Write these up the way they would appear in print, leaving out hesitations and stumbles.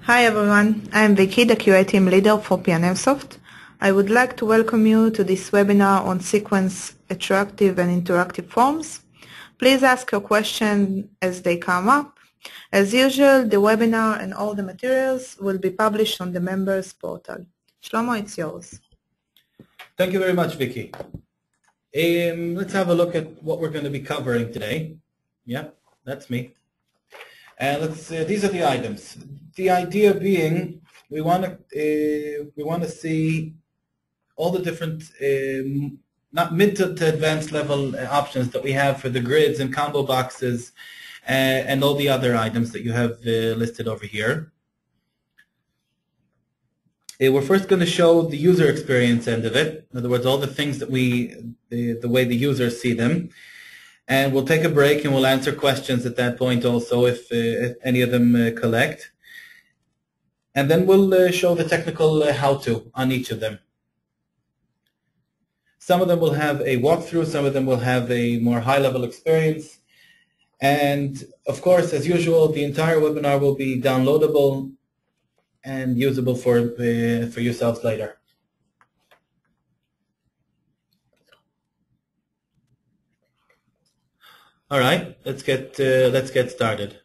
Hi everyone, I'm Vicky, the QA team leader for PNMsoft. I would like to welcome you to this webinar on sequence attractive and interactive forms. Please ask your questions as they come up. As usual, the webinar and all the materials will be published on the members portal. Shlomo, it's yours. Thank you very much, Vicky. Let's have a look at what we're going to be covering today. Yeah, that's me. And these are the items. The idea being, we want to see all the different, not mid to advanced level options that we have for the grids and combo boxes, and all the other items that you have listed over here. We're first going to show the user experience end of it. In other words, all the things that the way the users see them. And we'll take a break and we'll answer questions at that point also if any of them collect. And then we'll show the technical how-to on each of them. Some of them will have a walkthrough, some of them will have a more high-level experience. And of course, as usual, the entire webinar will be downloadable and usable for yourselves later. All right, let's get started.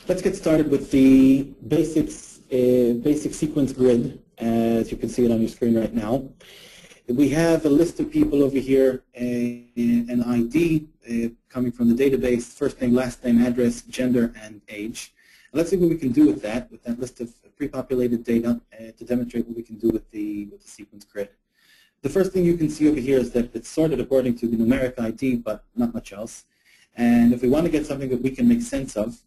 Let's get started with the basic sequence grid, as you can see it on your screen right now. We have a list of people over here, an ID coming from the database, first name, last name, address, gender, and age. And let's see what we can do with that list of pre-populated data to demonstrate what we can do with the sequence grid. The first thing you can see over here is that it's sorted according to the numeric ID, but not much else. And if we want to get something that we can make sense of,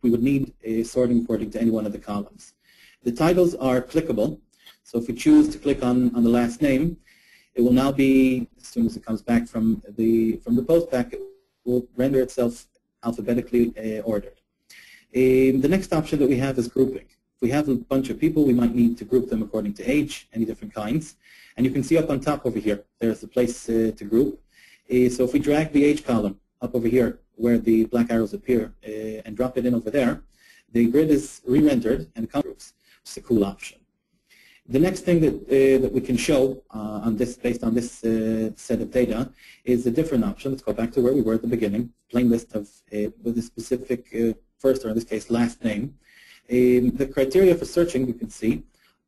we would need a sorting according to any one of the columns. The titles are clickable, so if we choose to click on the last name, it will now be, as soon as it comes back from the postback, it will render itself alphabetically ordered. The next option that we have is grouping. If we have a bunch of people, we might need to group them according to age, any different kinds. And you can see up on top over here, there's the place to group. So if we drag the age column up over here where the black arrows appear and drop it in over there, the grid is re-rendered and comes groups, which is a cool option. The next thing that we can show based on this set of data is a different option. Let's go back to where we were at the beginning, plain list of with a specific first, or in this case, last name. The criteria for searching, you can see,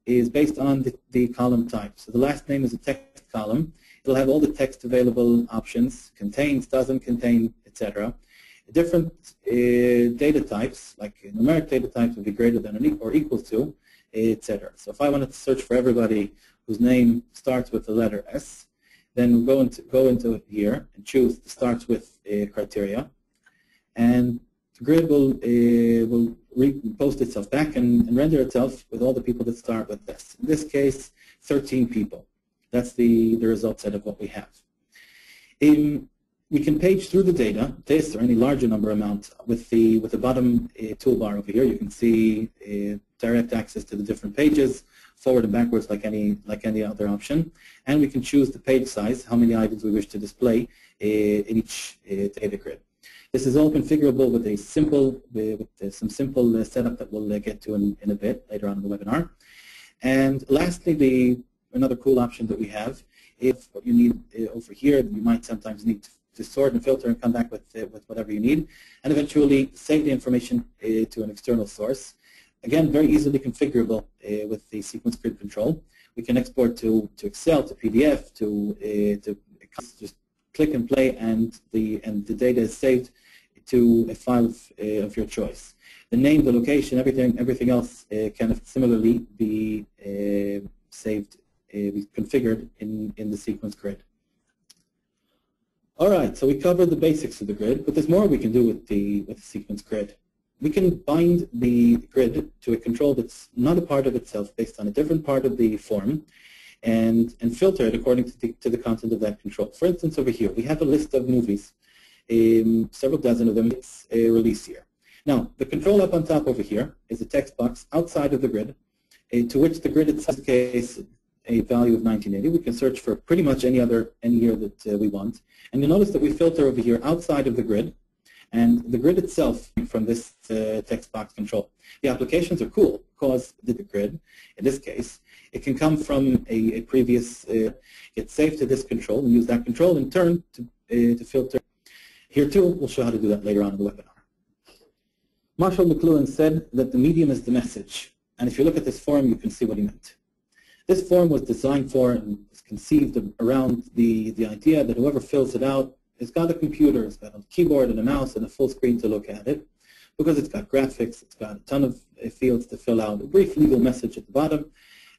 is based on the column type. So the last name is a text column. It'll have all the text available options, contains, doesn't contain, etc. Different data types, like numeric data types, would be greater than or equal to, etc. So if I wanted to search for everybody whose name starts with the letter S, then we'll go into here and choose starts with criteria, and the grid will post itself back and render itself with all the people that start with this. In this case, 13 people. That's the result set of what we have. We can page through the data, this or any larger number amount, with the bottom toolbar over here. You can see direct access to the different pages, forward and backwards like any other option. And we can choose the page size, how many items we wish to display in each data grid. This is all configurable with some simple setup that we'll get to in a bit later on in the webinar. And lastly, another cool option that we have, if what you need over here, you might sometimes need to sort and filter and come back with whatever you need, and eventually save the information to an external source. Again, very easily configurable with the sequence grid control. We can export to Excel, to PDF, to just click and play, and the data is saved to a file of your choice. The name, the location, everything else can similarly be saved, be configured in the sequence grid. All right, so we covered the basics of the grid, but there's more we can do with the sequence grid. We can bind the grid to a control that's not a part of itself, based on a different part of the form, and filter it according to the content of that control. For instance, over here, we have a list of movies, several dozen of them. It's a release year. Now, the control up on top over here is a text box outside of the grid, to which the grid itself, in this case, a value of 1980. We can search for pretty much any year that we want. And you'll notice that we filter over here outside of the grid, and the grid itself from this text box control. The applications are cool because the grid, in this case, it can come from a previous, get saved to this control, and use that control in turn to filter. Here too, we'll show how to do that later on in the webinar. Marshall McLuhan said that the medium is the message, and if you look at this form, you can see what he meant. This form was designed for and was conceived around the idea that whoever fills it out has got a computer, it's got a keyboard and a mouse and a full screen to look at it, because it's got graphics, it's got a ton of fields to fill out, a brief legal message at the bottom,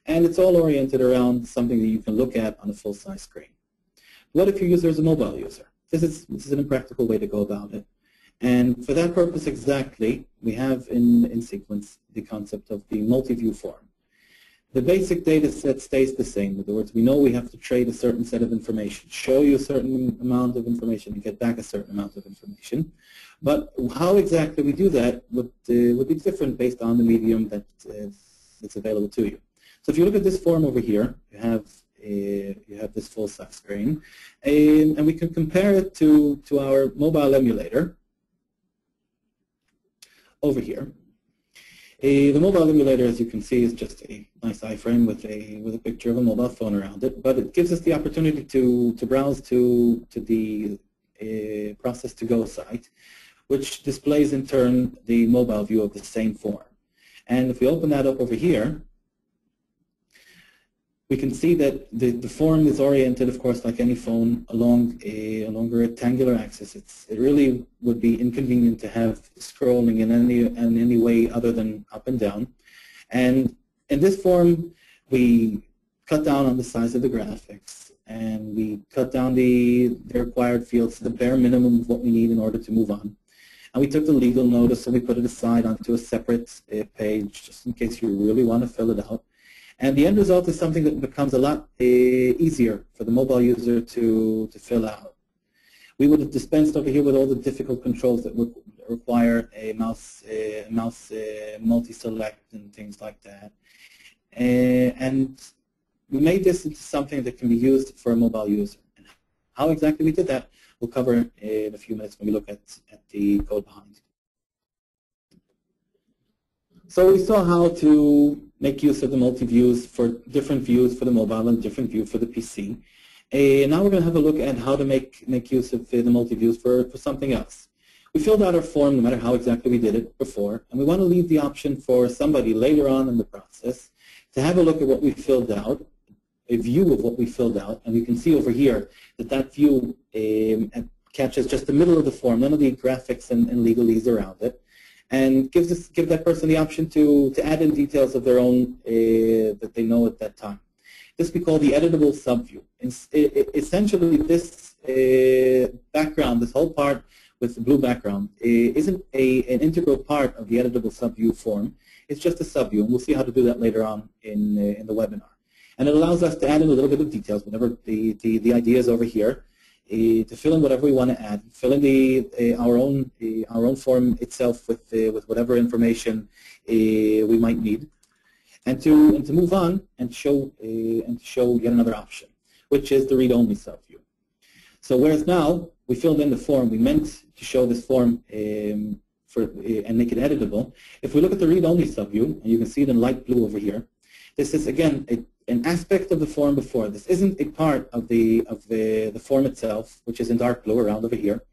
and it's all oriented around something that you can look at on a full-size screen. What if your user is a mobile user? This is an impractical way to go about it. And for that purpose exactly, we have in Sequence the concept of the multi-view form. The basic data set stays the same. In other words, we know we have to trade a certain set of information, show you a certain amount of information, and get back a certain amount of information. But how exactly we do that would be different based on the medium that's available to you. So if you look at this form over here, you have this full-size screen, and we can compare it to our mobile emulator over here. The mobile emulator, as you can see, is just a nice iframe with a picture of a mobile phone around it, but it gives us the opportunity to browse to the Process to Go site, which displays in turn the mobile view of the same form. And if we open that up over here, we can see that the form is oriented, of course, like any phone, along a rectangular axis. It really would be inconvenient to have scrolling in any way other than up and down. And in this form, we cut down on the size of the graphics, and we cut down the required fields to the bare minimum of what we need in order to move on. And we took the legal notice, and we put it aside onto a separate page, just in case you really want to fill it out. And the end result is something that becomes a lot easier for the mobile user to fill out. We would have dispensed over here with all the difficult controls that would require a mouse multi-select and things like that. And we made this into something that can be used for a mobile user. And how exactly we did that, we'll cover in a few minutes when we look at the code behind it. So we saw how to make use of the multi-views for different views for the mobile and different view for the PC. Now we're going to have a look at how to make use of the multi-views for something else. We filled out our form no matter how exactly we did it before, and we want to leave the option for somebody later on in the process to have a look at what we filled out, a view of what we filled out, and we can see over here that view catches just the middle of the form, none of the graphics and legalese around it, and give that person the option to add in details of their own that they know at that time. This we call the editable subview. Essentially, this background, this whole part with the blue background, isn't an integral part of the editable subview form. It's just a subview, and we'll see how to do that later on in the webinar. And it allows us to add in a little bit of details whenever the idea is over here, to fill in whatever we want to add, fill in our own form itself with whatever information we might need, and to move on and show yet another option, which is the read-only subview. So whereas now we filled in the form, we meant to show this form and make it editable. If we look at the read-only subview, and you can see it in light blue over here, this is again an aspect of the form before. This isn't a part of the form itself, which is in dark blue around over here.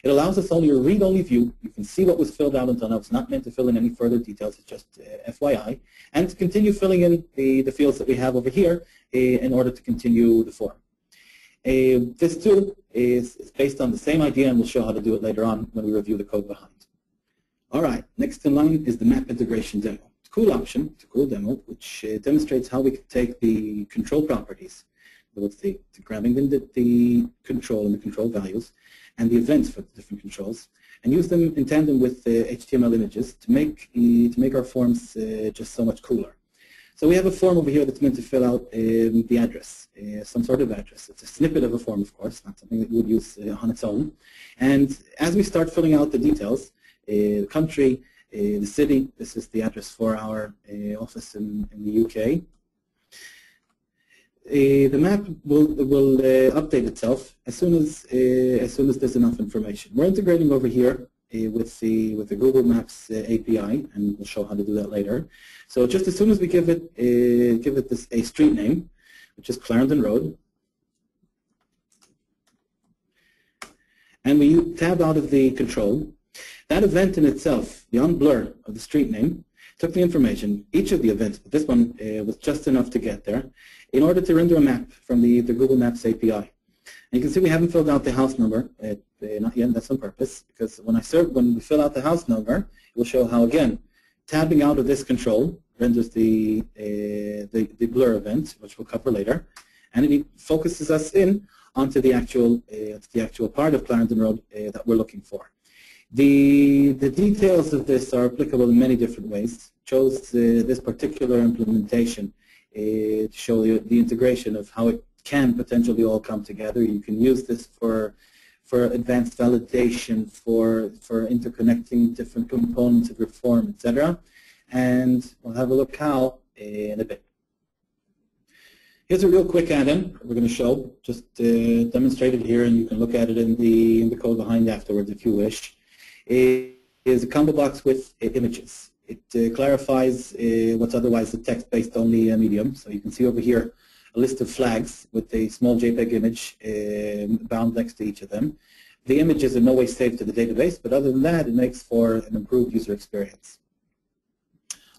It allows us only a read-only view. You can see what was filled out until now. It's not meant to fill in any further details. It's just FYI. And to continue filling in the fields that we have over here in order to continue the form. This too is based on the same idea, and we'll show how to do it later on when we review the code behind. All right, next in line is the map integration demo. It's a cool option, it's a cool demo, which demonstrates how we can take the control properties, both the grabbing the control and the control values, and the events for the different controls, and use them in tandem with HTML images to make our forms just so much cooler. So we have a form over here that's meant to fill out the address, some sort of address. It's a snippet of a form, of course, not something that you would use on its own. And as we start filling out the details, the country, the city, this is the address for our office in the UK. The map will update itself as soon as there's enough information. We're integrating over here with the Google Maps API, and we'll show how to do that later. So just as soon as we give it a street name, which is Clarendon Road, and we tab out of the control, that event in itself, the on-blur of the street name, took the information, each of the events, but this one was just enough to get there, in order to render a map from the Google Maps API. And you can see we haven't filled out the house number, not yet, that's on purpose, because when we fill out the house number, it will show how, again, tabbing out of this control renders the blur event, which we'll cover later, and it focuses us in onto the actual part of Clarendon Road that we're looking for. The details of this are applicable in many different ways. Chose this particular implementation to show you the integration of how it can potentially all come together. You can use this for advanced validation, for interconnecting different components of your form, etc. And we'll have a look how in a bit. Here's a real quick add-in we're going to show, just demonstrated here, and you can look at it in the code behind afterwards if you wish. It is a combo box with images. It clarifies what's otherwise a text-based only medium. So you can see over here a list of flags with a small JPEG image bound next to each of them. The images are no way saved to the database, but other than that, it makes for an improved user experience.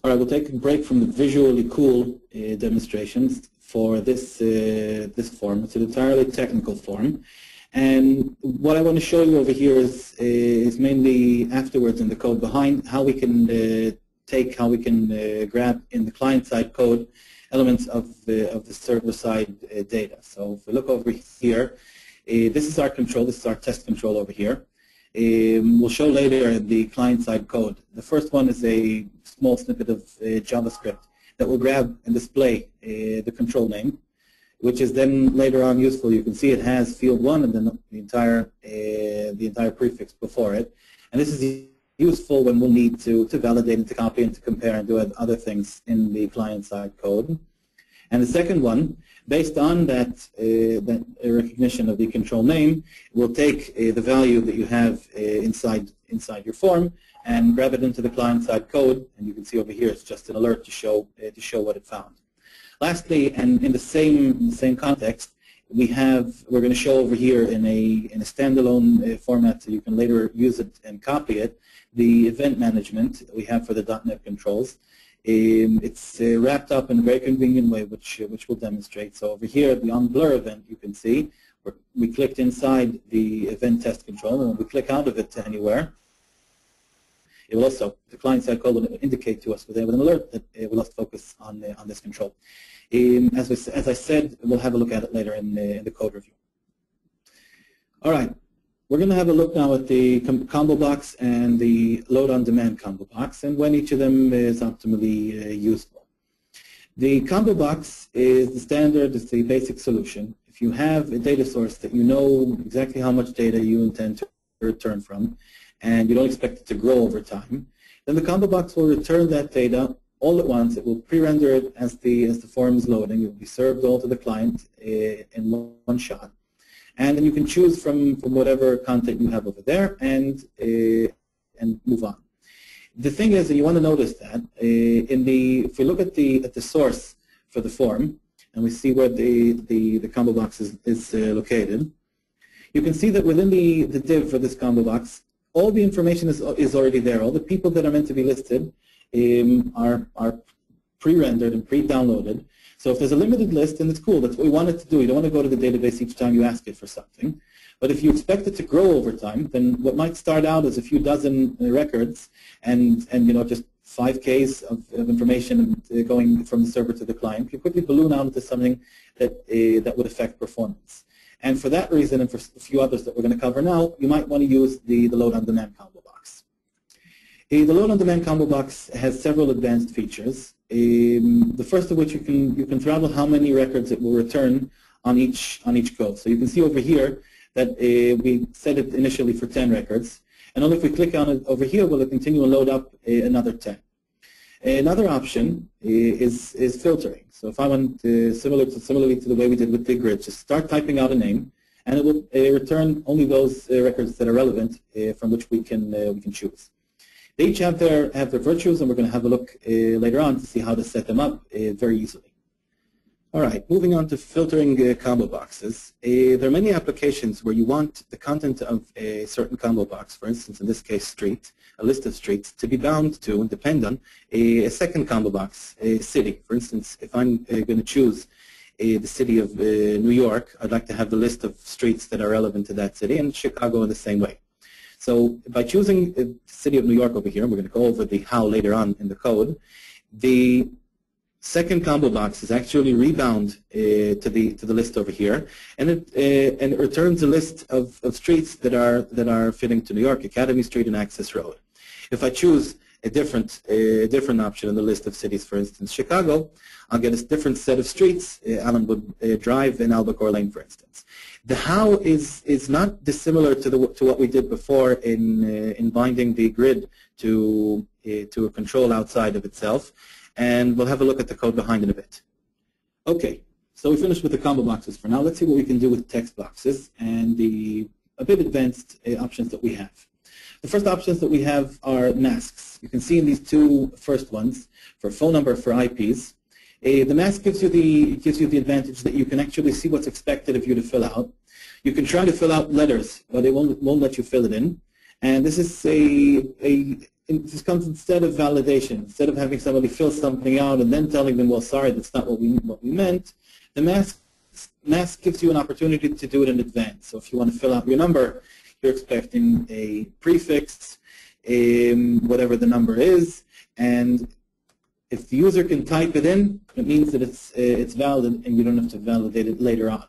All right, we'll take a break from the visually cool demonstrations for this form. It's an entirely technical form. And what I want to show you over here is mainly afterwards in the code behind how we can grab in the client-side code elements of the server-side data. So if we look over here, this is our control. This is our test control over here. We'll show later the client-side code. The first one is a small snippet of JavaScript that will grab and display the control name, which is then later on useful. You can see it has field 1 and then the entire prefix before it. And this is useful when we'll need to validate and to copy and to compare and do other things in the client-side code. And the second one, based on that recognition of the control name, will take the value that you have inside your form and grab it into the client-side code. And you can see over here it's just an alert to show what it found. Lastly, and in the same context, we're going to show over here in a standalone format, so you can later use it and copy it, the event management that we have for the .NET controls. It's wrapped up in a very convenient way, which we'll demonstrate. So over here, the on-blur event, you can see we clicked inside the event test control, and when we click out of it to anywhere, it will also, the client-side code will indicate to us with an alert that it will also focus on this control. As I said, we'll have a look at it later in the code review. All right, we're going to have a look now at the combo box and the load-on-demand combo box, and when each of them is optimally useful. The combo box is the standard, it's the basic solution. If you have a data source that you know exactly how much data you intend to return from, and you don't expect it to grow over time, then the combo box will return that data all at once. It will pre-render it as the form is loading. It will be served all to the client in one shot. And then you can choose from whatever content you have over there and move on. The thing is that you want to notice that if we look at the source for the form, and we see where the combo box is located, you can see that within the div for this combo box, all the information is already there. All the people that are meant to be listed are pre-rendered and pre-downloaded. So if there's a limited list, then it's cool. That's what we want it to do. You don't want to go to the database each time you ask it for something. But if you expect it to grow over time, then what might start out as a few dozen records and just 5Ks of information going from the server to the client, you quickly balloon out into something that would affect performance. And for that reason, and for a few others that we're going to cover now, you might want to use the load-on-demand combo box. The load-on-demand combo box has several advanced features. The first of which you can throttle how many records it will return on each go. So you can see over here that we set it initially for 10 records, and only if we click on it over here will it continue and load up another 10. Another option is filtering. So if I want similarly to the way we did with the grid, just start typing out a name, and it will return only those records that are relevant from which we can choose. They each have their virtues, and we're going to have a look later on to see how to set them up very easily. All right, moving on to filtering combo boxes. There are many applications where you want the content of a certain combo box, for instance, in this case, street, a list of streets, to be bound to and depend on a second combo box, a city. For instance, if I'm going to choose the city of New York, I'd like to have the list of streets that are relevant to that city, and Chicago in the same way. So by choosing the city of New York over here, and we're going to go over the how later on in the code, the second combo box is actually rebound to the list over here, and it returns a list of streets that are fitting to New York: Academy Street and Access Road. If I choose a different option in the list of cities, for instance, Chicago, I'll get a different set of streets: Allenwood Drive and Albacore Lane, for instance. The how is not dissimilar to what we did before in binding the grid to a control outside of itself. And we'll have a look at the code behind it a bit. Okay, so we finished with the combo boxes for now. Let's see what we can do with text boxes and the a bit advanced options that we have. The first options that we have are masks. You can see in these two first ones, for phone number, for IPs, the mask gives you the advantage that you can actually see what's expected of you to fill out. You can try to fill out letters, but it won't let you fill it in. And this is this comes instead of validation. Instead of having somebody fill something out and then telling them, well, sorry, that's not what we meant, the mask gives you an opportunity to do it in advance. So if you want to fill out your number, you're expecting a prefix, whatever the number is, and if the user can type it in, it means that it's valid and you don't have to validate it later on.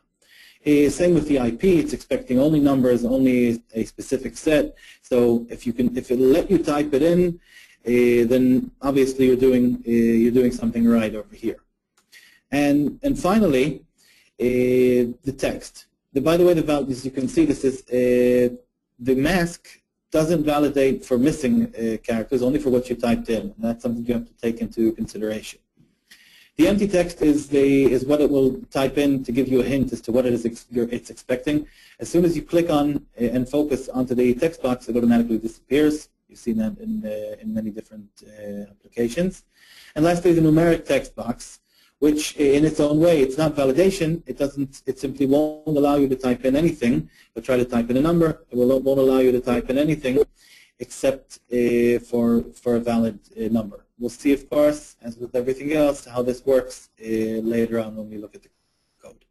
Same with the IP, it's expecting only numbers, only a specific set. So if it'll let you type it in, then obviously you're doing something right over here. And finally, the text. By the way, as you can see, this is the mask doesn't validate for missing characters, only for what you typed in. And that's something you have to take into consideration. The empty text is what it will type in to give you a hint as to what it's expecting. As soon as you click on and focus onto the text box, it automatically disappears. You've seen that in many different applications. And lastly, the numeric text box, which in its own way, it's not validation. It simply won't allow you to type in anything, but try to type in a number. It won't allow you to type in anything except for a valid number. We'll see, of course, as with everything else, how this works later on when we look at the code.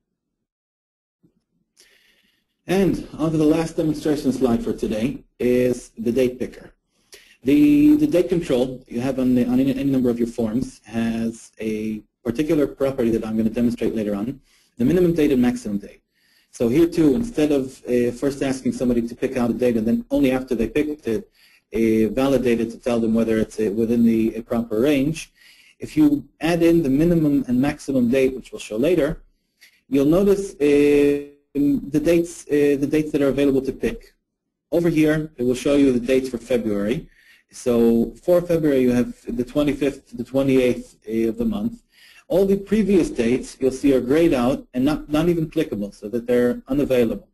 And on to the last demonstration slide for today is the date picker. The date control you have on any number of your forms has a particular property that I'm going to demonstrate later on, the minimum date and maximum date. So here too, instead of first asking somebody to pick out a date and then only after they picked it, validate it to tell them whether it's within the proper range, if you add in the minimum and maximum date, which we'll show later, you'll notice the dates that are available to pick. Over here, it will show you the dates for February. So for February, you have the 25th to the 28th of the month. All the previous dates you'll see are grayed out and not even clickable, so that they're unavailable.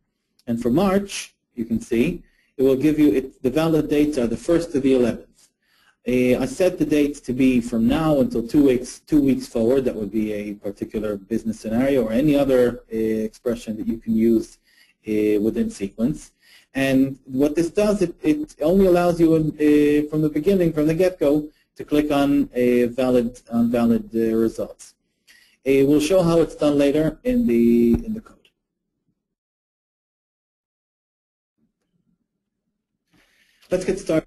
And for March, you can see, it will give you, the valid dates are the 1st to the 11th. I set the dates to be from now until 2 weeks forward. That would be a particular business scenario or any other expression that you can use within Sequence. And what this does, it only allows you from the beginning, from the get-go, to click on valid results. We'll show how it's done later in the code. let's get started.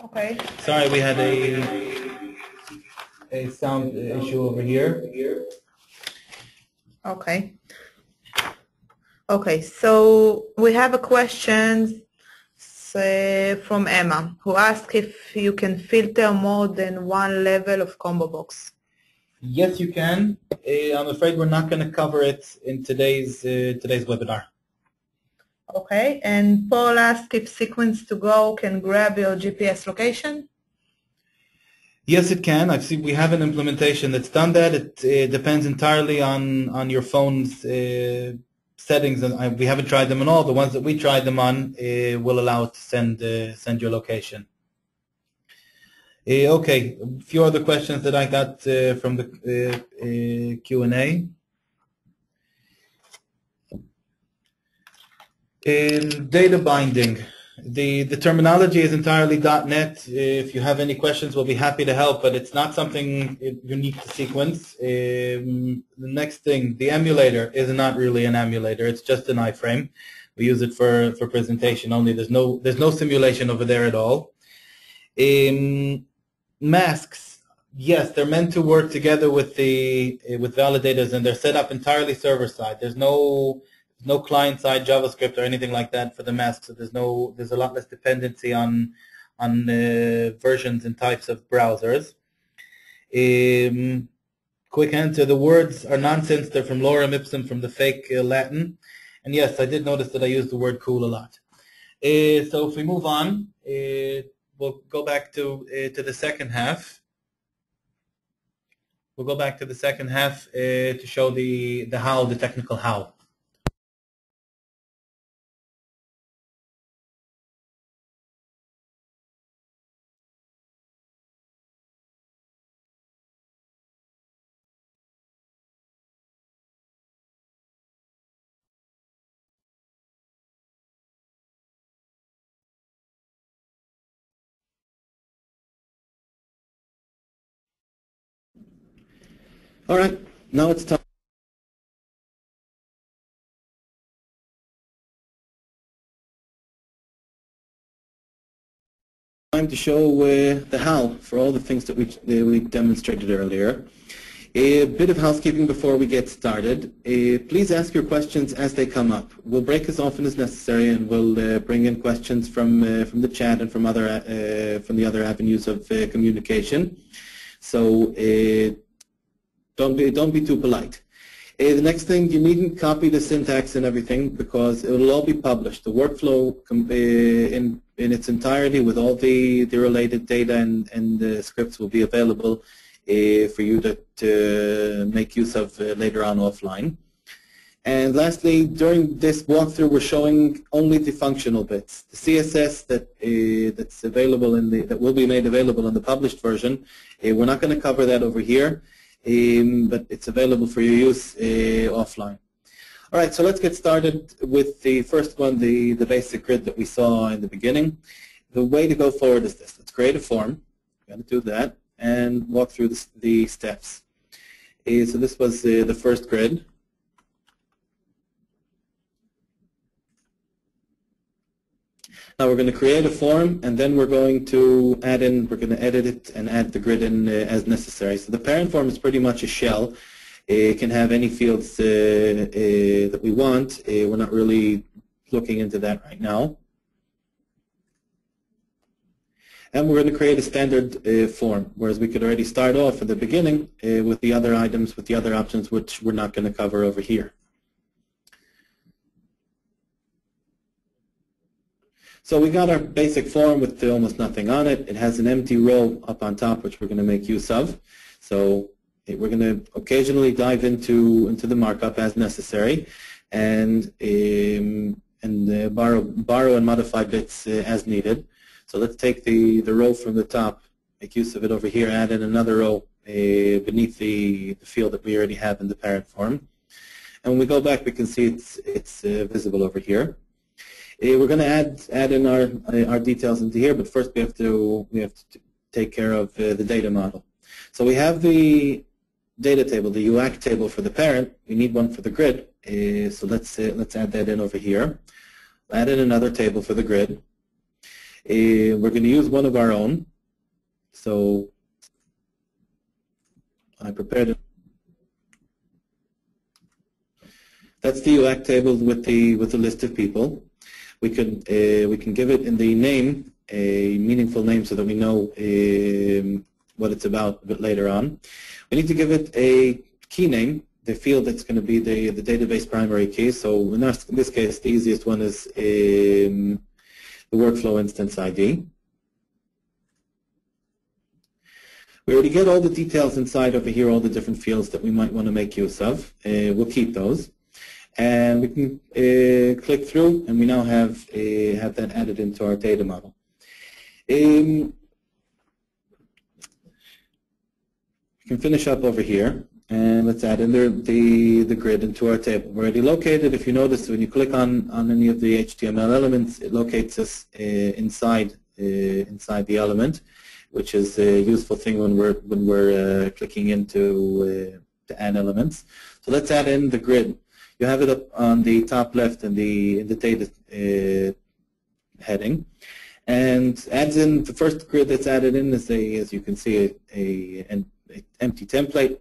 Okay. Sorry, we had a sound issue over here. Okay. Okay, so we have a question from Emma, who asked if you can filter more than one level of combo box. Yes, you can. I'm afraid we're not going to cover it in today's webinar. Okay, and Paul asked if Sequence to Go can grab your GPS location. Yes, it can. I've seen we have an implementation that's done that. It depends entirely on your phone's settings, and we haven't tried them on all. The ones that we tried them on will allow it to send your location. Okay, a few other questions that I got from the Q&A. In data binding, the terminology is entirely .NET. If you have any questions, we'll be happy to help, but it's not something unique to Sequence. The next thing, the emulator is not really an emulator. It's just an iframe. We use it for presentation only. There's no simulation over there at all. Masks, yes, they're meant to work together with validators, and they're set up entirely server side. There's no client-side JavaScript or anything like that for the mask, so there's a lot less dependency on versions and types of browsers. Quick answer: the words are nonsense. They're from lorem ipsum, from the fake Latin. And yes, I did notice that I used the word cool a lot. So if we move on, we'll go back to the second half. We'll go back to the second half to show the how, the technical how. All right, now it's time to show the how for all the things that we demonstrated earlier. A bit of housekeeping before we get started. Please ask your questions as they come up. We'll break as often as necessary, and we'll bring in questions from the chat and from the other avenues of communication. So don't be too polite. The next thing, you needn't copy the syntax and everything, because it will all be published. The workflow in its entirety with all the related data and the scripts will be available for you to make use of later on offline. And lastly, during this walkthrough, we're showing only the functional bits. The CSS that's available that will be made available in the published version, we're not going to cover that over here, but it's available for your use offline. All right, so let's get started with the first one, the basic grid that we saw in the beginning. The way to go forward is this. Let's create a form. We're going to do that and walk through the steps. So this was the first grid. Now we're going to create a form, and then we're going to add in, we're going to edit it and add the grid in as necessary. So the parent form is pretty much a shell. It can have any fields that we want. We're not really looking into that right now. And we're going to create a standard form, whereas we could already start off at the beginning with the other items, with the other options, which we're not going to cover over here. So we got our basic form with almost nothing on it. It has an empty row up on top, which we're going to make use of. So we're going to occasionally dive into the markup as necessary, and borrow and modify bits as needed. So let's take the row from the top, make use of it over here, add in another row beneath the field that we already have in the parent form. And when we go back, we can see it's visible over here. We're going to add in our details into here, but first we have to take care of the data model. So we have the data table, the UAC table for the parent. We need one for the grid. So let's add that in over here. Add in another table for the grid. We're going to use one of our own. So I prepared it. That's the UAC table with the list of people. We can give it in the name a meaningful name so that we know what it's about a bit later on. We need to give it a key name, the field that's going to be the database primary key. So in this case, the easiest one is the workflow instance ID. We already get all the details inside over here, all the different fields that we might want to make use of. We'll keep those. And we can click through, and we now have that added into our data model. We can finish up over here, and let's add in the grid into our table. We're already located. If you notice, when you click on any of the HTML elements, it locates us inside the element, which is a useful thing when we're clicking into to add elements. So let's add in the grid. You have it up on the top left in the data heading, and adds in the first grid that's added in is as you can see, an empty template.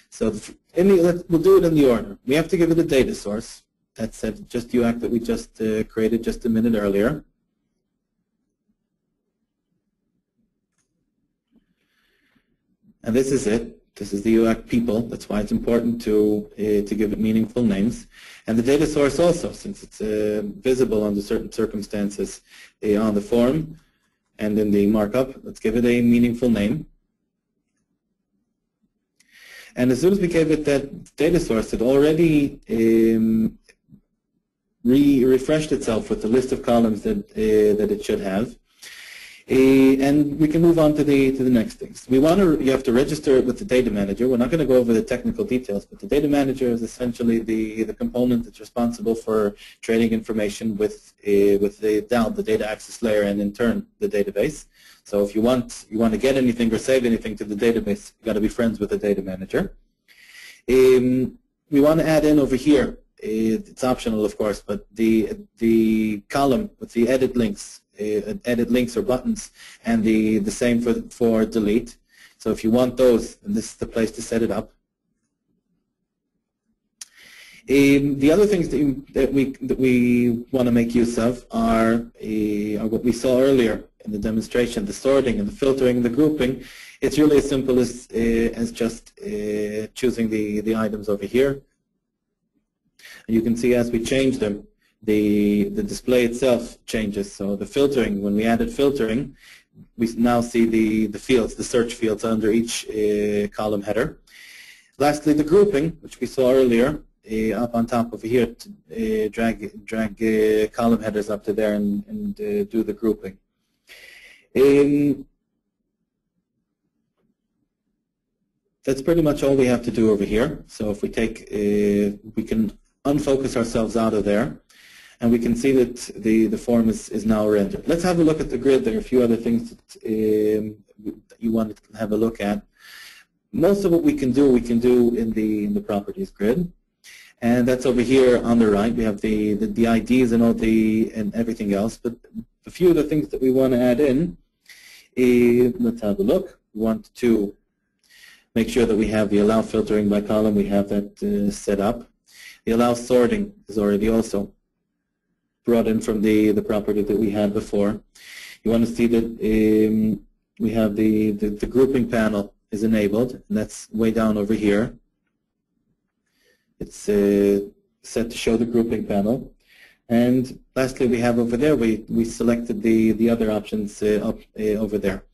So we'll do it in the order. We have to give it a data source. That's just UAC that we just created just a minute earlier. And this is it. This is the UAC people. That's why it's important to give it meaningful names. And the data source also, since it's visible under certain circumstances on the form and in the markup, let's give it a meaningful name. And as soon as we gave it that data source, it already refreshed itself with the list of columns that it should have. And we can move on to the next things. You have to register it with the data manager. We're not going to go over the technical details, but the data manager is essentially the component that's responsible for trading information with the data access layer, and in turn the database. So if you want to get anything or save anything to the database, you've got to be friends with the data manager. We want to add in over here. It's optional, of course, but the column with the edit links or buttons, and the same for delete. So if you want those, then this is the place to set it up. The other things that we want to make use of are what we saw earlier in the demonstration: the sorting and the filtering and the grouping. It's really as simple as just choosing the items over here. And you can see as we change them, the display itself changes. So the filtering, when we added filtering, we now see the fields, the search fields under each column header. Lastly, the grouping, which we saw earlier, up on top over here to drag column headers up to there and do the grouping. That's pretty much all we have to do over here. So if we take, we can unfocus ourselves out of there, and we can see that the form is now rendered. Let's have a look at the grid. There are a few other things that you want to have a look at. Most of what we can do in the properties grid, and that's over here on the right. We have the IDs and all and everything else. But a few of the things that we want to add in, let's have a look. We want to make sure that we have the allow filtering by column. We have that set up. The allow sorting is already also brought in from the property that we had before. You want to see that we have the grouping panel is enabled, and that's way down over here. It's set to show the grouping panel. And lastly, we have over there, we selected the other options up over there.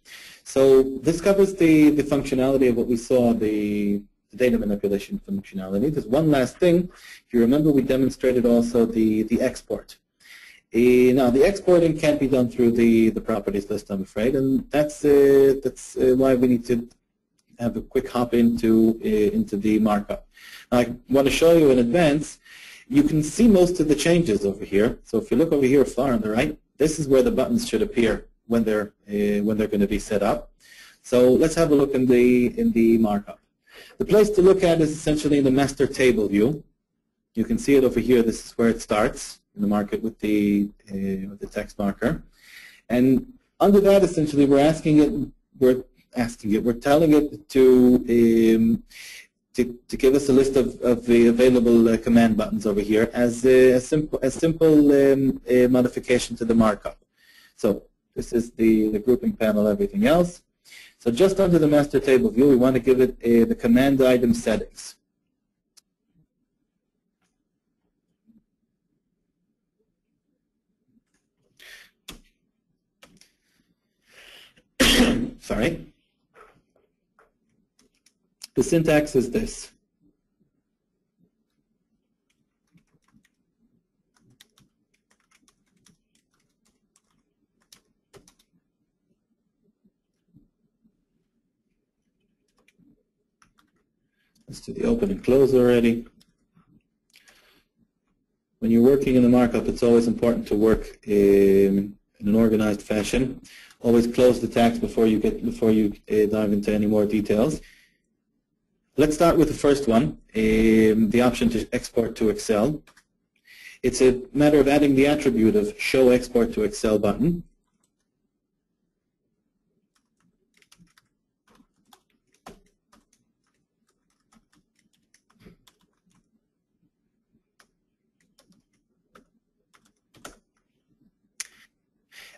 So this covers the functionality of what we saw, the data manipulation functionality. There's one last thing. If you remember, we demonstrated also the export. Now, the exporting can't be done through the properties list, I'm afraid, and that's why we need to have a quick hop into the markup. Now, I want to show you in advance. You can see most of the changes over here. So if you look over here far on the right, this is where the buttons should appear when they're going to be set up. So let's have a look in the markup. The place to look at is essentially in the master table view. You can see it over here. This is where it starts in the market with the text marker, and under that, essentially, we're telling it to give us a list of the available command buttons over here as a simple modification to the markup. So this is the grouping panel, everything else. So just under the master table view, we want to give it the command item settings. Sorry. The syntax is this. Let's do the open and close already. When you're working in the markup, it's always important to work in an organized fashion. Always close the tags before you dive into any more details. Let's start with the first one, the option to export to Excel. It's a matter of adding the attribute of show export to Excel button.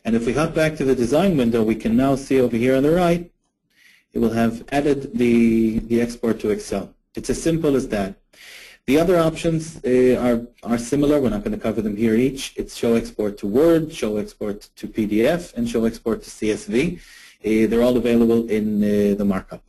And if we hop back to the design window, we can now see over here on the right, it will have added the export to Excel. It's as simple as that. The other options are similar. We're not going to cover them here each. It's show export to Word, show export to PDF, and show export to CSV. They're all available in the markup.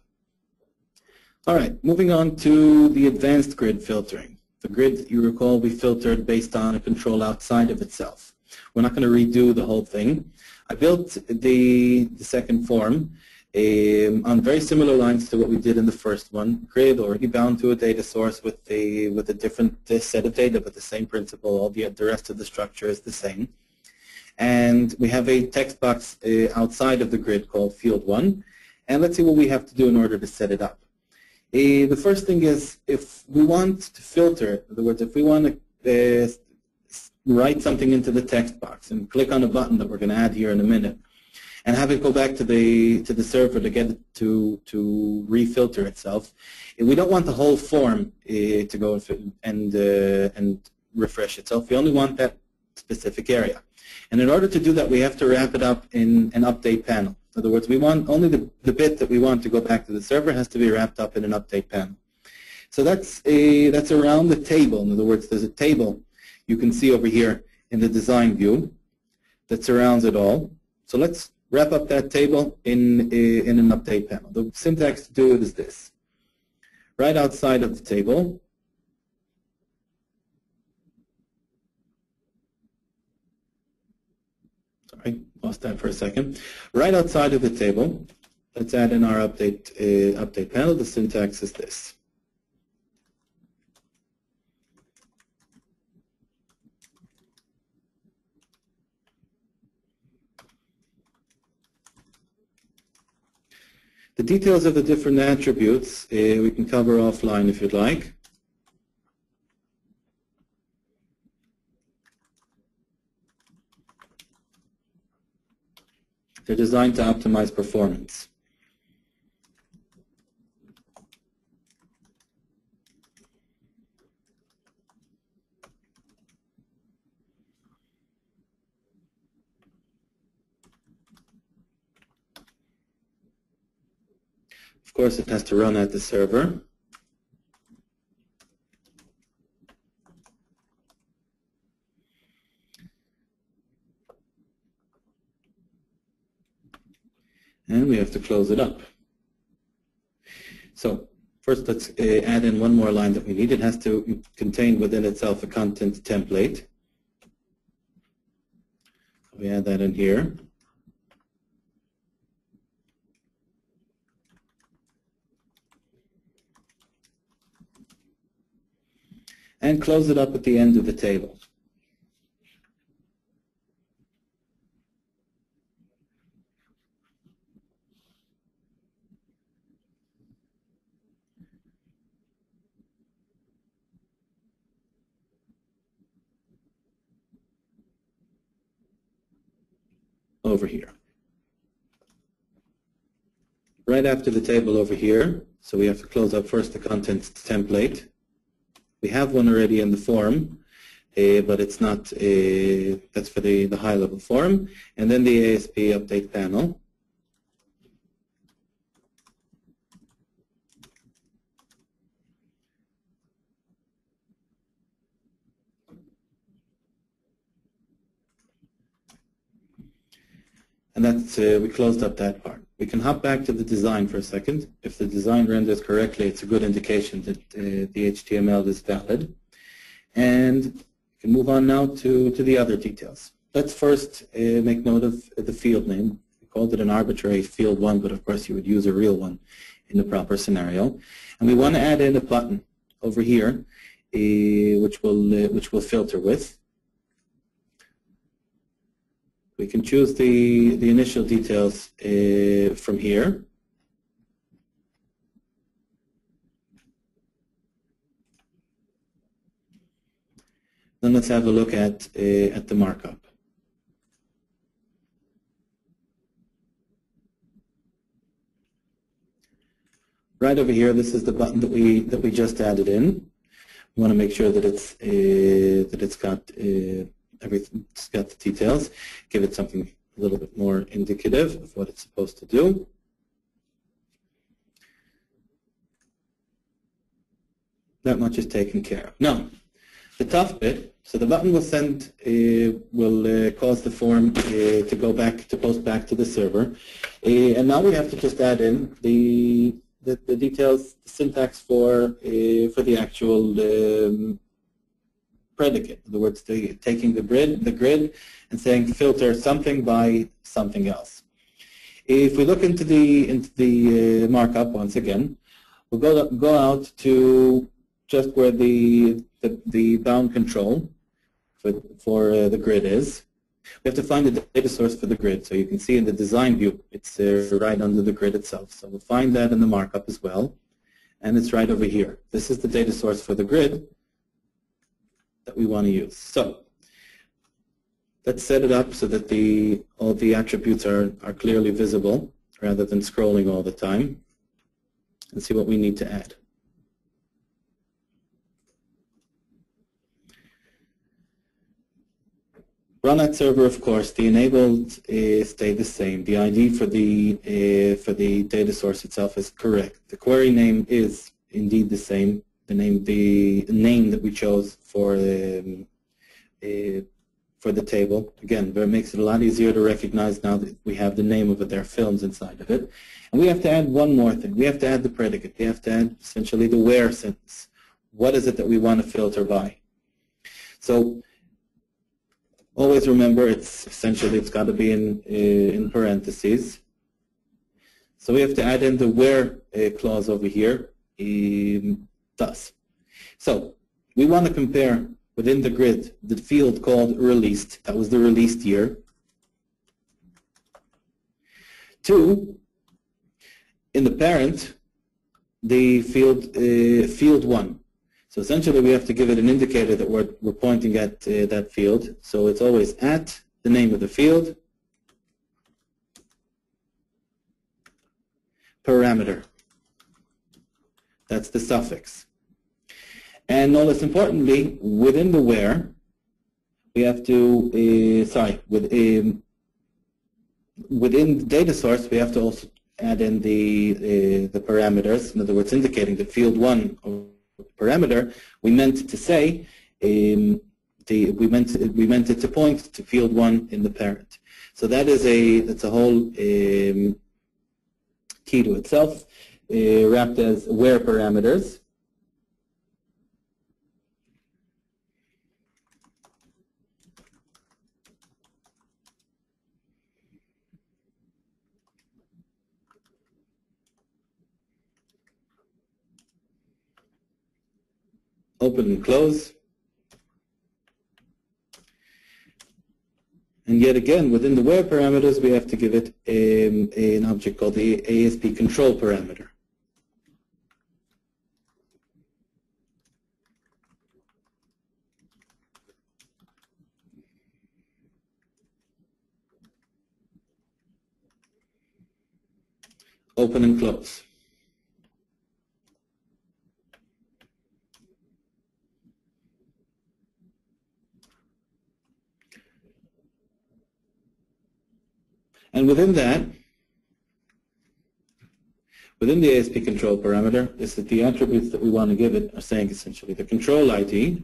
All right, moving on to the advanced grid filtering. The grid, you recall, we filtered based on a control outside of itself. We're not going to redo the whole thing. I built the second form on very similar lines to what we did in the first one. Grid already bound to a data source with a different set of data, but the same principle. All the rest of the structure is the same. And we have a text box outside of the grid called Field 1. And let's see what we have to do in order to set it up. The first thing is, if we want to filter, in other words, if we want to write something into the text box and click on a button that we're going to add here in a minute, and have it go back to the server to get it to refilter itself, we don't want the whole form to go and refresh itself. We only want that specific area. And in order to do that, we have to wrap it up in an update panel. In other words, we want only the bit that we want to go back to the server has to be wrapped up in an update panel. So that's around the table. In other words, there's a table you can see over here in the design view that surrounds it all. So let's wrap up that table in an update panel. The syntax to do it is this. Right outside of the table, Sorry, lost that for a second. Right outside of the table, let's add in our update panel. The syntax is this. The details of the different attributes we can cover offline if you'd like. They're designed to optimize performance. Of course, it has to run at the server. And we have to close it up. So first, let's add in one more line that we need. It has to contain within itself a content template. We add that in here. And close it up at the end of the table. Over here. Right after the table over here, so we have to close up first the contents template. We have one already in the form, but it's not, that's for the high-level form. And then the ASP update panel. And that's, we closed up that part. We can hop back to the design for a second. If the design renders correctly, it's a good indication that the HTML is valid. And we can move on now to the other details. Let's first make note of the field name. We called it an arbitrary field one, but of course you would use a real one in the proper scenario. And we want to add in a button over here, which we'll filter with. We can choose the initial details from here. Then let's have a look at the markup. Right over here, this is the button that we just added in. We want to make sure that it's got everything's got the details. Give it something a little bit more indicative of what it's supposed to do. That much is taken care of. Now, the tough bit. So the button will send, will cause the form to go back, to post back to the server, and now we have to just add in the details, the syntax for the actual predicate. In other words, taking the grid and saying filter something by something else. If we look into the markup once again, we'll go out to just where the bound control for the grid is. We have to find the data source for the grid. So you can see in the design view, it's right under the grid itself. So we'll find that in the markup as well, and it's right over here. This is the data source for the grid that we want to use. So let's set it up so that all the attributes are clearly visible rather than scrolling all the time, and see what we need to add. Run at server, of course, the enabled stay the same. The ID for the data source itself is correct. The query name is indeed the same. The name that we chose for the table. Again, it makes it a lot easier to recognize now that we have the name of it. There are films inside of it. And we have to add one more thing. We have to add the predicate. We have to add essentially the where sentence. What is it that we want to filter by? So Always remember, it's got to be in parentheses. So we have to add in the where clause over here, thus. So we want to compare within the grid the field called released, that was the released year, to, in the parent, the field 1. So essentially we have to give it an indicator that we're pointing at that field. So it's always at the name of the field, parameter. That's the suffix. And no less importantly, within the where, we have to, within the data source, we have to also add in the parameters. In other words, indicating the field 1 of parameter. We meant to say we meant it to point to field 1 in the parent. So that's a whole key to itself, wrapped as where parameters. Open and close. And yet again, within the where parameters, we have to give it an object called the ASP control parameter. Open and close. And within that, within the ASP control parameter, is that the attributes that we want to give it are saying essentially the control ID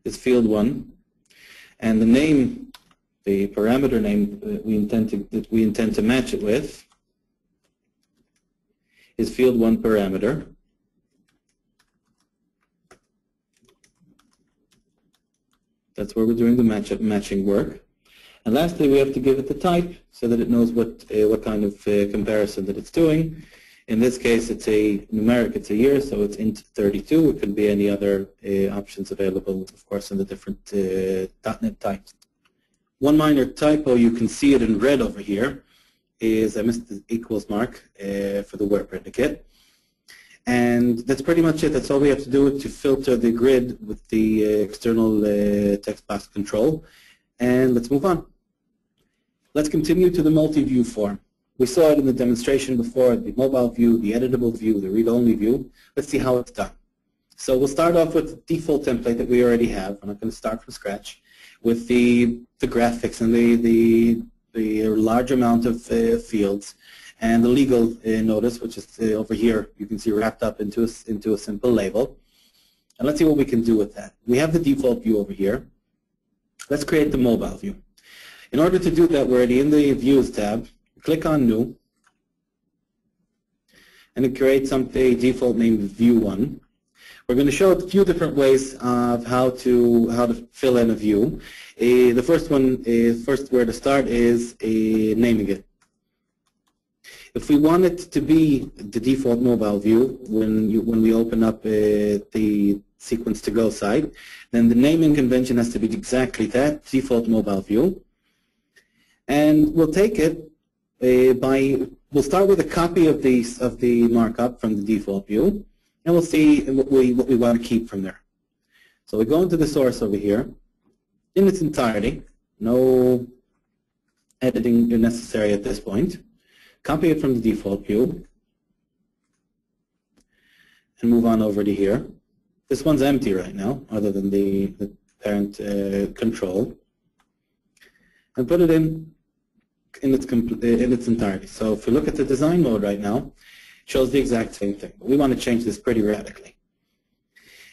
is field 1, and the name, the parameter name that we intend to match it with is field 1 parameter. That's where we're doing the matching work. And lastly, we have to give it the type so that it knows what kind of comparison that it's doing. In this case, it's a numeric, it's a year, so it's int 32. It could be any other options available, of course, in the different .NET types. One minor typo, you can see it in red over here, is I missed the equals mark for the where predicate. And that's pretty much it. That's all we have to do to filter the grid with the external text box control. And let's move on. Let's continue to the multi-view form. We saw it in the demonstration before, the mobile view, the editable view, the read-only view. Let's see how it's done. So we'll start off with the default template that we already have. I'm not going to start from scratch with the graphics and the large amount of fields and the legal notice, which is over here. You can see wrapped up into a simple label. And let's see what we can do with that. We have the default view over here. Let's create the mobile view. In order to do that, we're already in the Views tab. Click on New, and it creates a default name View 1. We're going to show a few different ways of how to fill in a view. The first one is where to start is naming it. If we want it to be the default mobile view when we open up the Sequence to Go site, then the naming convention has to be exactly that, default mobile view. And we'll take it we'll start with a copy of the markup from the default view, and we'll see what we want to keep from there. So we go into the source over here in its entirety, no editing necessary at this point. Copy it from the default view and move on over to here. This one's empty right now, other than the parent control, and put it in its entirety. So if we look at the design mode right now, it shows the exact same thing. But we want to change this pretty radically.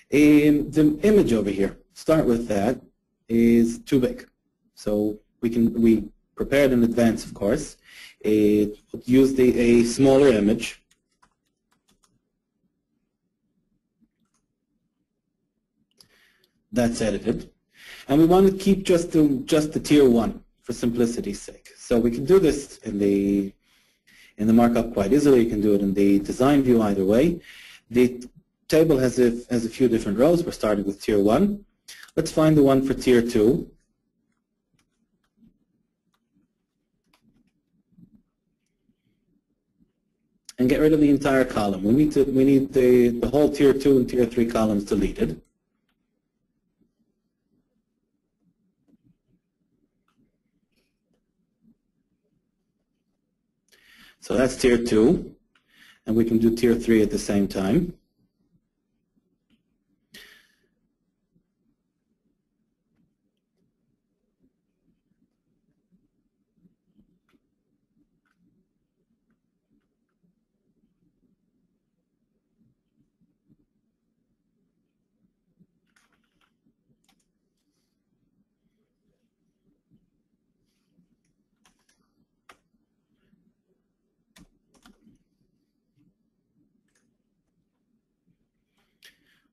The image over here, start with that, is too big. So we prepared in advance, of course. use a smaller image. That's edited. And we want to keep just the tier 1 for simplicity's sake. So we can do this in the markup quite easily. You can do it in the design view either way. The table has a few different rows. We're starting with tier 1. Let's find the one for tier 2. And get rid of the entire column. We need the whole tier 2 and tier 3 columns deleted. So that's tier 2, and we can do tier 3 at the same time.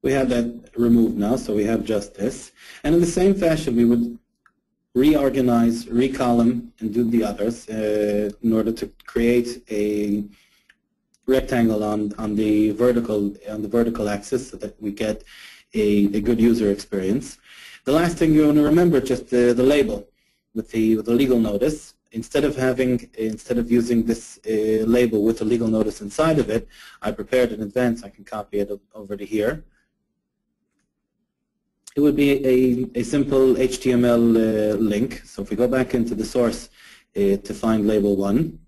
We have that removed now, so we have just this. And in the same fashion, we would reorganize, recolumn, and do the others in order to create a rectangle on the vertical axis so that we get a good user experience. The last thing you want to remember, just the label with the legal notice. Instead of using this label with a legal notice inside of it, I prepared in advance. I can copy it over to here. It would be a simple HTML link. So if we go back into the source to find label 1,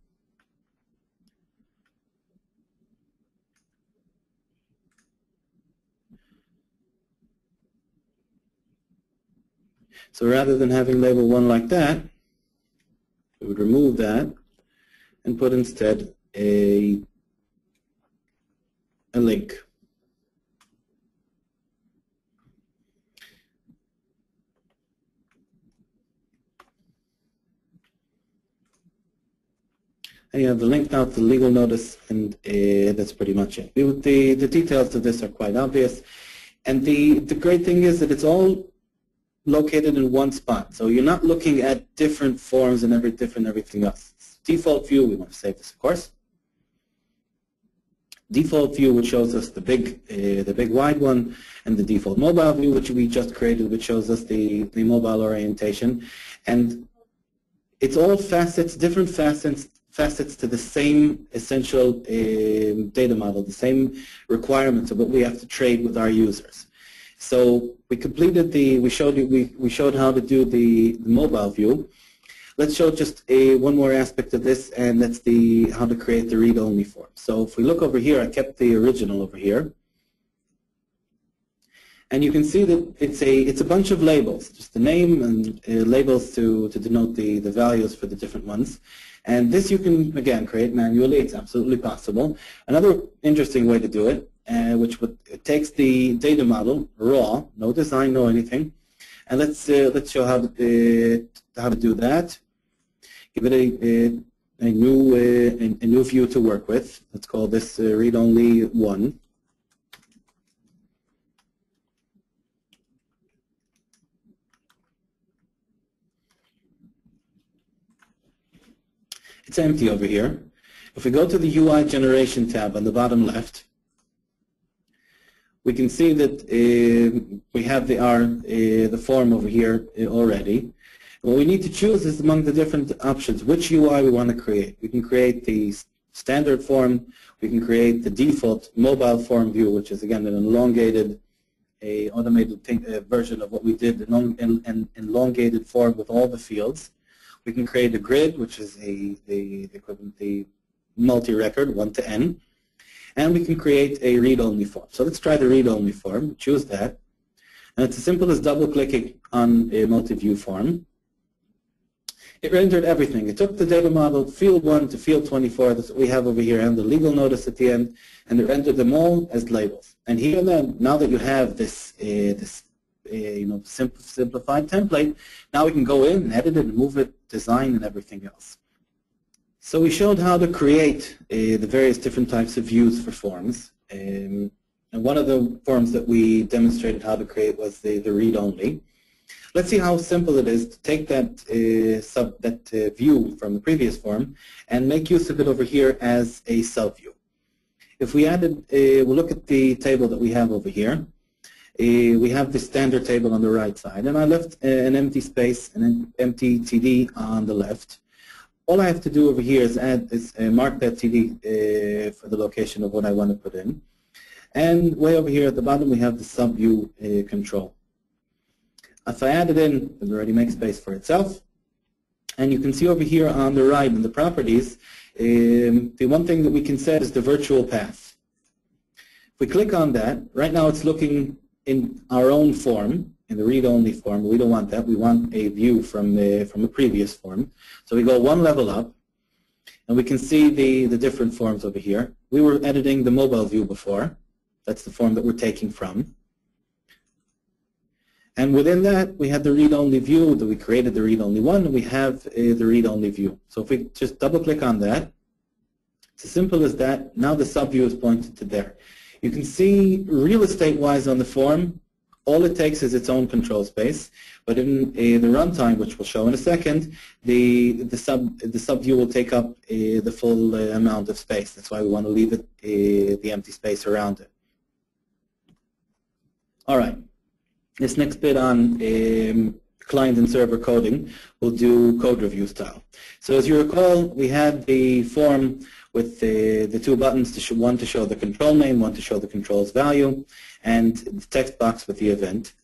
so rather than having label 1 like that, we would remove that and put instead a link. And you have the link now to the legal notice, and that's pretty much it. The details of this are quite obvious, and the great thing is that it's all located in one spot. So you're not looking at different forms and everything else. It's default view, we want to save this, of course. Default view, which shows us the big wide one, and the default mobile view, which we just created, which shows us the mobile orientation. And it's all facets, different facets to the same essential data model, the same requirements of what we have to trade with our users. So we completed we showed how to do the mobile view. Let's show just one more aspect of this, and that's how to create the read-only form. So if we look over here, I kept the original over here, and you can see that it's a bunch of labels, just the name and labels to denote the values for the different ones. And this you can again create manually. It's absolutely possible. Another interesting way to do it, it takes the data model raw, no design, no anything, and let's show how to do that. Give it a new view to work with. Let's call this read-only 1. It's empty over here. If we go to the UI generation tab on the bottom left, we can see that we have the form over here already. What we need to choose is among the different options which UI we want to create. We can create the standard form. We can create the default mobile form view, which is again an elongated, automated version of what we did, an elongated form with all the fields. We can create a grid, which is the equivalent, the multi-record, 1 to n. And we can create a read-only form. So let's try the read-only form. Choose that. And it's as simple as double-clicking on a multi-view form. It rendered everything. It took the data model, field 1 to field 24, that's what we have over here, and the legal notice at the end, and it rendered them all as labels. And here then, now that you have this simplified template, now we can go in and edit it and move it, design, and everything else. So we showed how to create the various different types of views for forms. And one of the forms that we demonstrated how to create was the read-only. Let's see how simple it is to take that view from the previous form and make use of it over here as a subview. If we added, we'll look at the table that we have over here. We have the standard table on the right side, and I left an empty space, an empty TD on the left. All I have to do over here is mark that TD for the location of what I want to put in. And way over here at the bottom we have the subview control. If I add it in, it already makes space for itself. And you can see over here on the right in the properties, the one thing that we can set is the virtual path. If we click on that, right now it's looking in our own form, in the read-only form. We don't want that. We want a view from the previous form. So we go one level up, and we can see the different forms over here. We were editing the mobile view before. That's the form that we're taking from. And within that, we had the read-only view, that we created the read-only one, and we have the read-only view. So if we just double-click on that, it's as simple as that. Now the subview is pointed to there. You can see real estate-wise on the form, all it takes is its own control space. But in the runtime, which we'll show in a second, the subview will take up the full amount of space. That's why we want to leave it the empty space around it. All right. This next bit on client and server coding, we'll do code review style. So as you recall, we had the form with the two buttons, one to show the control name, one to show the control's value, and the text box with the event.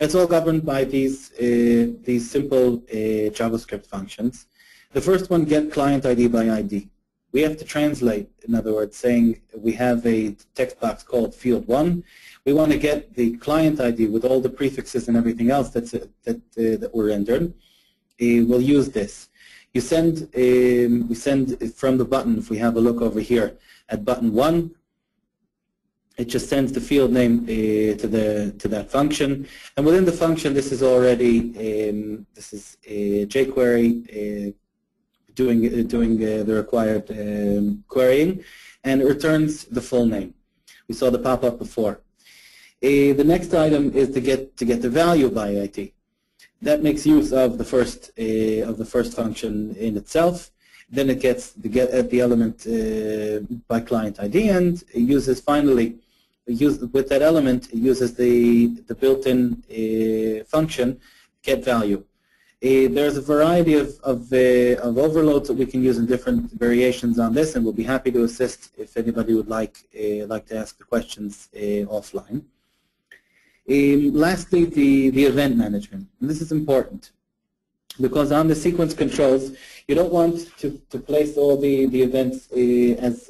It's all governed by these simple JavaScript functions. The first one, get client ID by ID. We have to translate, in other words, saying we have a text box called field 1. We want to get the client ID with all the prefixes and everything else that were entered. We'll use this. We send it from the button. If we have a look over here at button 1, it just sends the field name to that function. And within the function, this is already jQuery doing the required querying, and it returns the full name. We saw the pop-up before. The next item is to get the value by ID. That makes use of the first function in itself. Then it gets the element by client ID, and it uses finally with that element, it uses the built-in function get value. There's a variety of overloads that we can use in different variations on this, and we'll be happy to assist if anybody would like to ask the questions offline. Lastly, the event management. And this is important because on the sequence controls, you don't want to place all the events as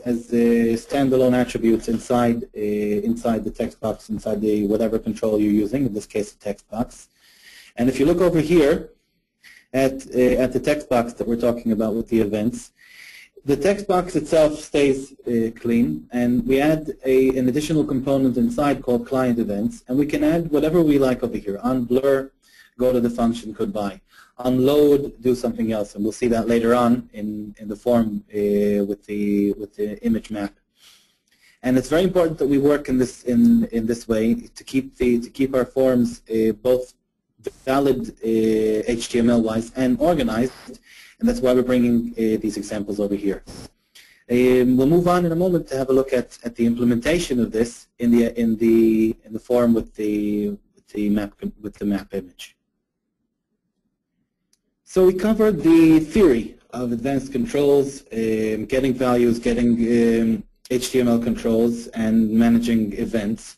standalone attributes inside the text box, inside the whatever control you're using, in this case the text box. And if you look over here at the text box that we're talking about with the events, the text box itself stays clean, and we add an additional component inside called client events, and we can add whatever we like over here. On blur, go to the function goodbye. On load, do something else, and we'll see that later on in the form with the image map. And it's very important that we work in this way to keep our forms both valid HTML-wise and organized. And that's why we're bringing these examples over here. We'll move on in a moment to have a look at the implementation of this in the form with the map image. So we covered the theory of advanced controls, getting values, getting HTML controls, and managing events.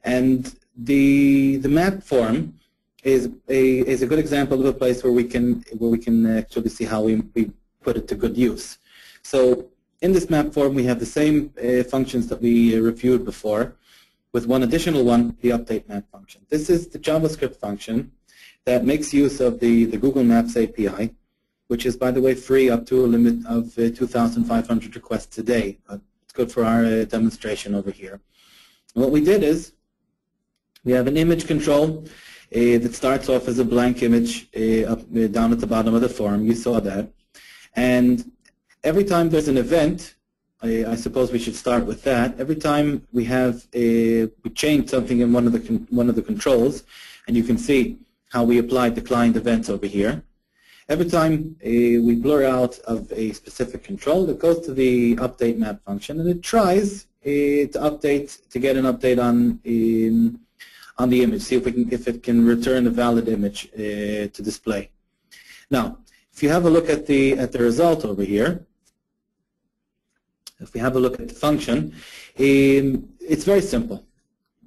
And the map form is a good example of a place where we can actually see how we put it to good use. So in this map form, we have the same functions that we reviewed before, with one additional one, the update map function. This is the JavaScript function that makes use of the Google Maps API, which is, by the way, free up to a limit of 2,500 requests a day. But it's good for our demonstration over here. And what we did is we have an image control that starts off as a blank image down at the bottom of the form. You saw that. And Every time there's an event, I suppose we should start with that. Every time we change something in one of the controls, and you can see how we applied the client events over here. Every time we blur out of a specific control, it goes to the update map function, and it tries to get an update on the image, see if it can return a valid image to display. Now, if you have a look at the result over here, if we have a look at the function, it's very simple.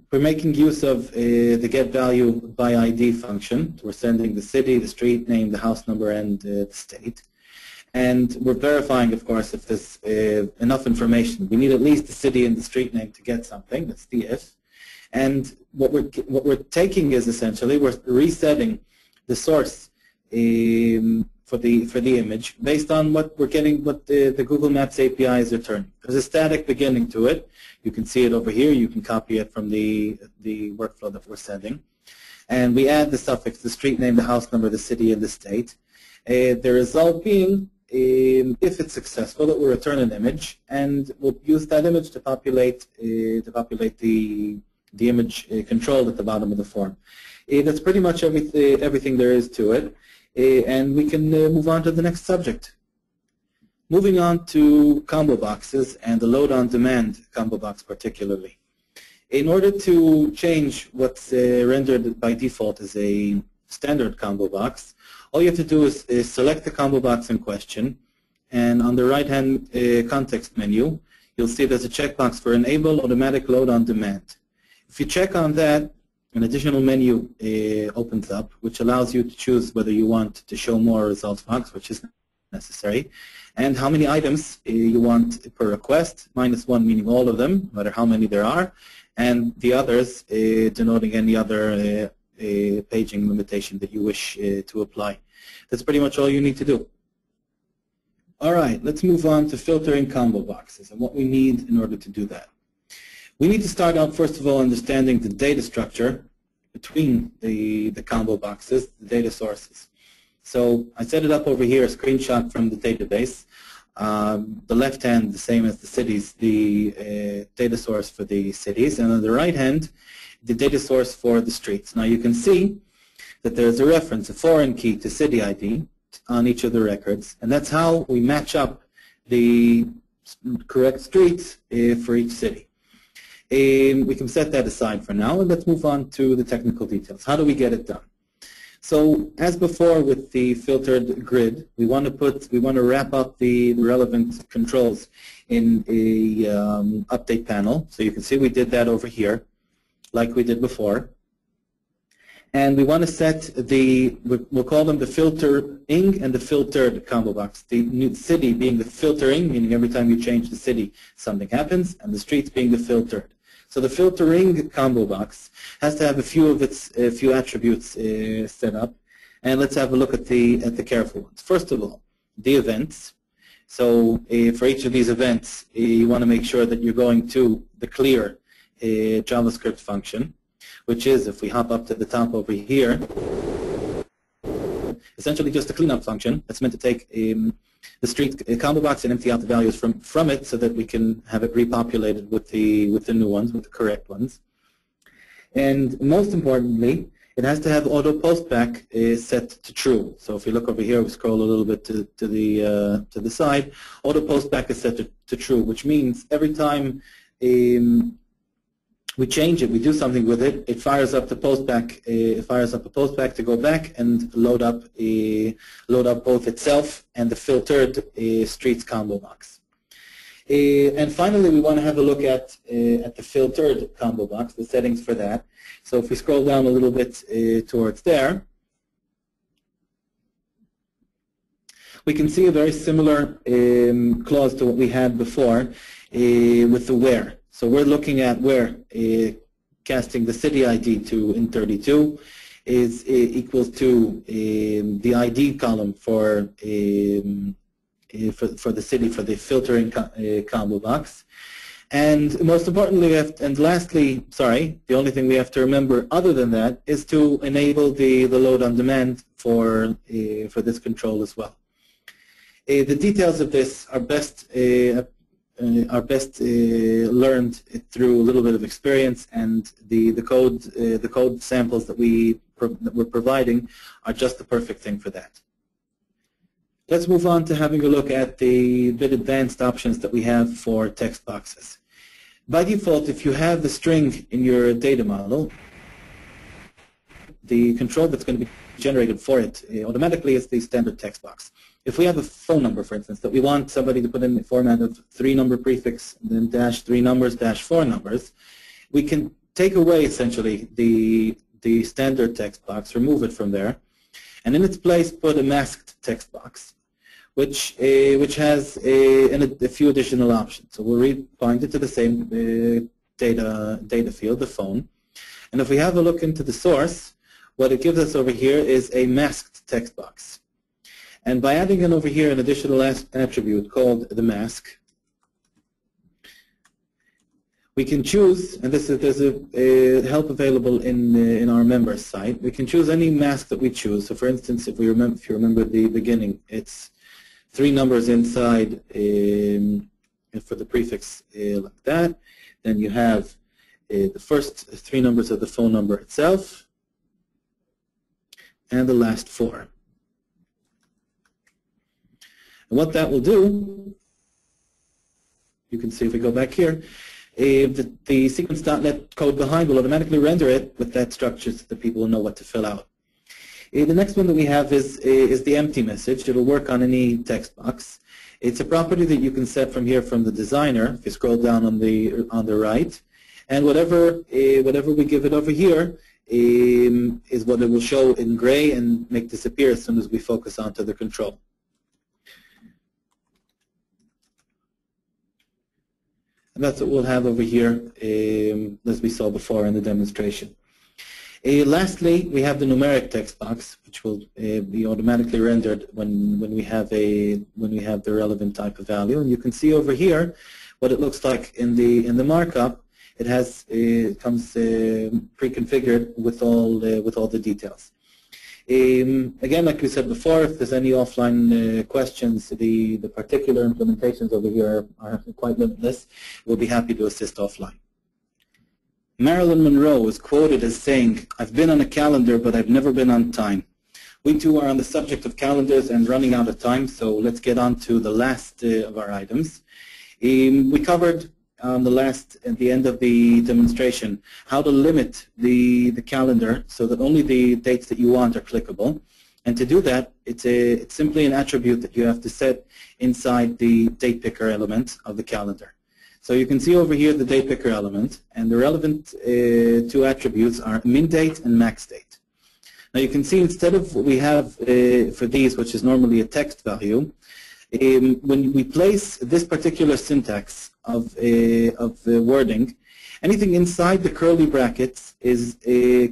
We're making use of the getValueById function. We're sending the city, the street name, the house number, and the state. And we're verifying, of course, if there's enough information. We need at least the city and the street name to get something. That's the if. And what we're taking is essentially we're resetting the source for the image based on what we're getting, what the Google Maps API is returning. There's a static beginning to it. You can see it over here. You can copy it from the workflow that we're sending. And we add the suffix, the street name, the house number, the city, and the state. The result being, if it's successful, it will return an image, and we'll use that image to populate the image controlled at the bottom of the form. That's pretty much everything there is to it. And we can move on to the next subject. Moving on to combo boxes and the load on demand combo box particularly. In order to change what's rendered by default as a standard combo box, all you have to do is select the combo box in question, and on the right-hand context menu, you'll see there's a checkbox for Enable Automatic Load on Demand. If you check on that, an additional menu opens up, which allows you to choose whether you want to show more results box, which is necessary, and how many items you want per request, -1 meaning all of them, no matter how many there are, and the others denoting any other paging limitation that you wish to apply. That's pretty much all you need to do. All right, let's move on to filtering combo boxes and what we need in order to do that. We need to start out, first of all, understanding the data structure between the combo boxes, the data sources. So I set it up over here, a screenshot from the database. The left hand, the same as the cities, the data source for the cities, and on the right hand, the data source for the streets. Now you can see that there's a reference, a foreign key to city ID on each of the records, and that's how we match up the correct streets for each city. We can set that aside for now, and let's move on to the technical details. How do we get it done? So, as before with the filtered grid, we want to wrap up the relevant controls in a update panel. So you can see we did that over here, like we did before. And we want to set we'll call them the filtering and the filtered combo box. The new city being the filtering, meaning every time you change the city, something happens, and the streets being the filtered. So the filtering combo box has to have a few attributes set up, and let's have a look at the careful ones. First of all, the events. So for each of these events, you want to make sure that you're going to the clear JavaScript function, which is, if we hop up to the top over here, essentially just a cleanup function that's meant to take the street combo box and empty out the values from it so that we can have it repopulated with the new ones, with the correct ones. And most importantly, it has to have auto postback set to true. So if you look over here, we scroll a little bit to the side, auto postback is set to true, which means every time we change it, we do something with it, it fires up the postback. It fires up a postback to go back and load up both itself and the filtered streets combo box. And finally, we want to have a look at the filtered combo box, the settings for that. So if we scroll down a little bit towards there, we can see a very similar clause to what we had before with the where. So we're looking at where casting the city ID to in32 is equals to the ID column for the city, for the filtering combo box. And most importantly, the only thing we have to remember other than that is to enable the load on demand for this control as well. The details of this are best learned through a little bit of experience, and the code samples that we're providing are just the perfect thing for that. Let's move on to having a look at the bit advanced options that we have for text boxes. By default, if you have the string in your data model, the control that's going to be generated for it automatically is the standard text box. If we have a phone number, for instance, that we want somebody to put in the format of 3-number prefix, then dash 3 numbers, dash 4 numbers, we can take away essentially the standard text box, remove it from there, and in its place put a masked text box, which has a few additional options. So we'll point it to the same data field, the phone, and if we have a look into the source, what it gives us over here is a masked text box. And by adding in over here an additional attribute called the mask, we can choose, and there's a help available in our members site. We can choose any mask that we choose. So, for instance, if you remember the beginning, it's 3 numbers inside for the prefix like that. Then you have the first 3 numbers of the phone number itself, and the last 4. And what that will do, you can see if we go back here, the sequence.net code behind will automatically render it with that structure so that people will know what to fill out. The next one that we have is the empty message. It will work on any text box. It's a property that you can set from here from the designer. If you scroll down on the right, and whatever we give it over here is what it will show in gray and make disappear as soon as we focus onto the control. And that's what we'll have over here as we saw before in the demonstration. Lastly, we have the numeric text box, which will be automatically rendered when we have the relevant type of value. And you can see over here what it looks like in the markup. It comes pre-configured with all the details. Again, like we said before, if there's any offline questions, the particular implementations over here are quite limitless. We'll be happy to assist offline. Marilyn Monroe is quoted as saying, "I've been on a calendar, but I've never been on time." We too are on the subject of calendars and running out of time, so let's get on to the last of our items. We covered at the end of the demonstration how to limit the calendar so that only the dates that you want are clickable. And to do that, it's simply an attribute that you have to set inside the date picker element of the calendar. So you can see over here the date picker element, and the relevant 2 attributes are min date and max date. Now you can see instead of what we have for these, which is normally a text value, when we place this particular syntax of wording, anything inside the curly brackets is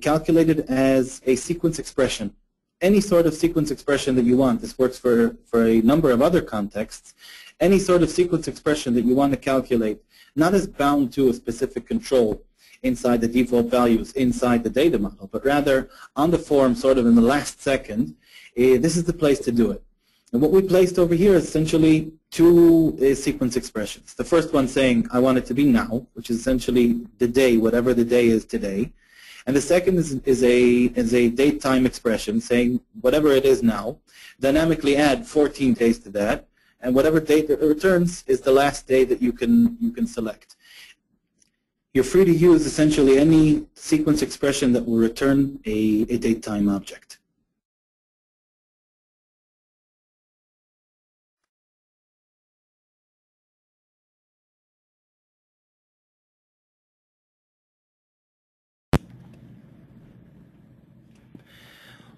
calculated as a sequence expression. Any sort of sequence expression that you want. This works for a number of other contexts. Any sort of sequence expression that you want to calculate, not as bound to a specific control inside the default values inside the data model, but rather on the form sort of in the last second, this is the place to do it. And what we placed over here is essentially 2 sequence expressions. The first one saying, I want it to be now, which is essentially the day, whatever the day is today. And the second is a date time expression saying, whatever it is now, dynamically add 14 days to that, and whatever date it returns is the last day that you can select. You're free to use essentially any sequence expression that will return a date time object.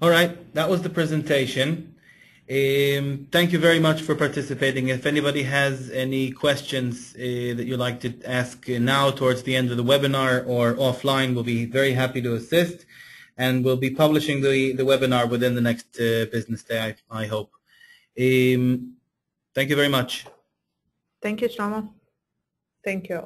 All right, that was the presentation. Thank you very much for participating. If anybody has any questions that you'd like to ask now towards the end of the webinar or offline, we'll be very happy to assist. And we'll be publishing the webinar within the next business day, I hope. Thank you very much. Thank you, Shlomo. Thank you.